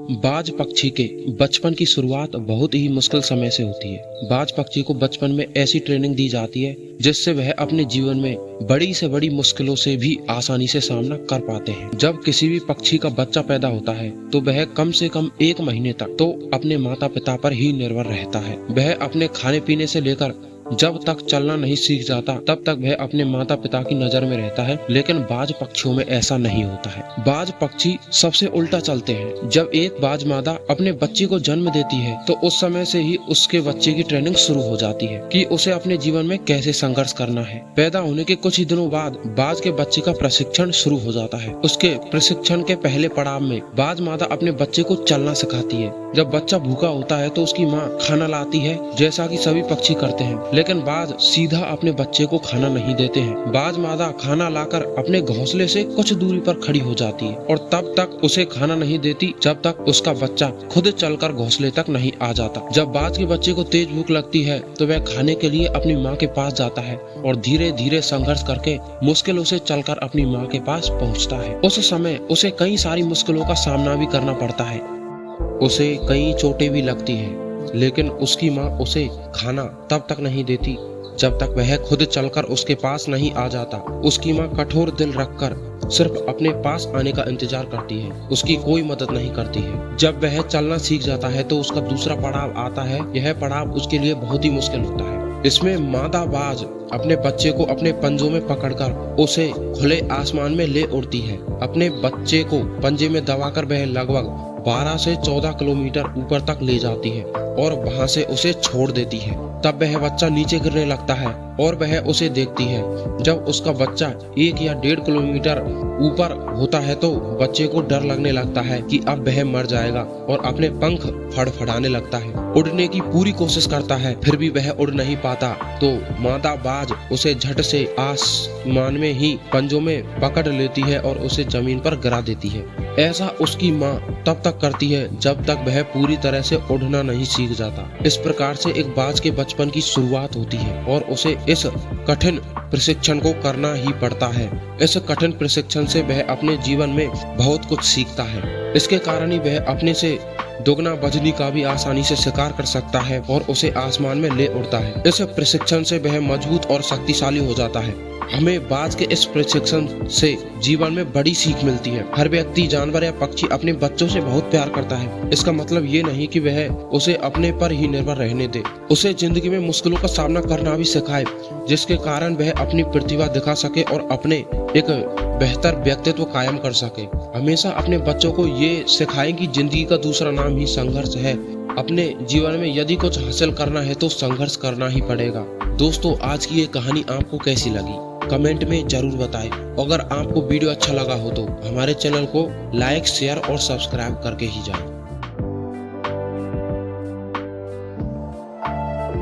बाज पक्षी के बचपन की शुरुआत बहुत ही मुश्किल समय से होती है। बाज पक्षी को बचपन में ऐसी ट्रेनिंग दी जाती है जिससे वह अपने जीवन में बड़ी से बड़ी मुश्किलों से भी आसानी से सामना कर पाते हैं। जब किसी भी पक्षी का बच्चा पैदा होता है तो वह कम से कम 1 महीने तक तो अपने माता पिता पर ही निर्भर रहता है। वह अपने खाने पीने से लेकर जब तक चलना नहीं सीख जाता तब तक वह अपने माता पिता की नजर में रहता है, लेकिन बाज पक्षियों में ऐसा नहीं होता है। बाज पक्षी सबसे उल्टा चलते हैं। जब एक बाज मादा अपने बच्चे को जन्म देती है तो उस समय से ही उसके बच्चे की ट्रेनिंग शुरू हो जाती है कि उसे अपने जीवन में कैसे संघर्ष करना है। पैदा होने के कुछ ही दिनों बाद बाज के बच्चे का प्रशिक्षण शुरू हो जाता है। उसके प्रशिक्षण के पहले पड़ाव में बाज मादा अपने बच्चे को चलना सिखाती है। जब बच्चा भूखा होता है तो उसकी माँ खाना लाती है, जैसा कि सभी पक्षी करते हैं, लेकिन बाज सीधा अपने बच्चे को खाना नहीं देते हैं। बाज मादा खाना लाकर अपने घोंसले से कुछ दूरी पर खड़ी हो जाती है और तब तक उसे खाना नहीं देती जब तक उसका बच्चा खुद चलकर घोंसले तक नहीं आ जाता। जब बाज के बच्चे को तेज भूख लगती है तो वह खाने के लिए अपनी माँ के पास जाता है और धीरे धीरे संघर्ष करके मुश्किलों से चलकर अपनी माँ के पास पहुँचता है। उस समय उसे कई सारी मुश्किलों का सामना भी करना पड़ता है। उसे कई चोटें भी लगती है, लेकिन उसकी माँ उसे खाना तब तक नहीं देती जब तक वह खुद चलकर उसके पास नहीं आ जाता। उसकी माँ कठोर दिल रखकर सिर्फ अपने पास आने का इंतजार करती है, उसकी कोई मदद नहीं करती है। जब वह चलना सीख जाता है तो उसका दूसरा पड़ाव आता है। यह पड़ाव उसके लिए बहुत ही मुश्किल होता है। इसमें मादा बाज अपने बच्चे को अपने पंजों में पकड़कर उसे खुले आसमान में ले उड़ती है। अपने बच्चे को पंजे में दबाकर वह लगभग 12 से 14 किलोमीटर ऊपर तक ले जाती है और वहां से उसे छोड़ देती है। तब वह बच्चा नीचे गिरने लगता है और वह उसे देखती है। जब उसका बच्चा 1 या 1.5 किलोमीटर ऊपर होता है तो बच्चे को डर लगने लगता है कि अब वह मर जाएगा और अपने पंख फड़फड़ाने लगता है। उड़ने की पूरी कोशिश करता है, फिर भी वह उड़ नहीं पाता तो मादा बाज उसे झट से आसमान में ही पंजों में पकड़ लेती है और उसे जमीन पर गिरा देती है। ऐसा उसकी माँ तब तक करती है जब तक वह पूरी तरह से उड़ना नहीं सीख जाता। इस प्रकार से एक बाज के बचपन की शुरुआत होती है और उसे इस कठिन प्रशिक्षण को करना ही पड़ता है। इस कठिन प्रशिक्षण से वह अपने जीवन में बहुत कुछ सीखता है। इसके कारण ही वह अपने से दोगुना बजनी का भी आसानी से शिकार कर सकता है और उसे आसमान में ले उड़ता है। इस प्रशिक्षण से वह मजबूत और शक्तिशाली हो जाता है। हमें बाज के इस प्रशिक्षण से जीवन में बड़ी सीख मिलती है। हर व्यक्ति, जानवर या पक्षी अपने बच्चों से बहुत प्यार करता है। इसका मतलब ये नहीं कि वह उसे अपने पर ही निर्भर रहने दे। उसे जिंदगी में मुश्किलों का सामना करना भी सिखाए, जिसके कारण वह अपनी प्रतिभा दिखा सके और अपने एक बेहतर व्यक्तित्व कायम कर सके। हमेशा अपने बच्चों को ये सिखाएं कि जिंदगी का दूसरा नाम ही संघर्ष है। अपने जीवन में यदि कुछ हासिल करना है तो संघर्ष करना ही पड़ेगा। दोस्तों, आज की ये कहानी आपको कैसी लगी कमेंट में जरूर बताएं। अगर आपको वीडियो अच्छा लगा हो तो हमारे चैनल को लाइक, शेयर और सब्सक्राइब करके ही जाएं।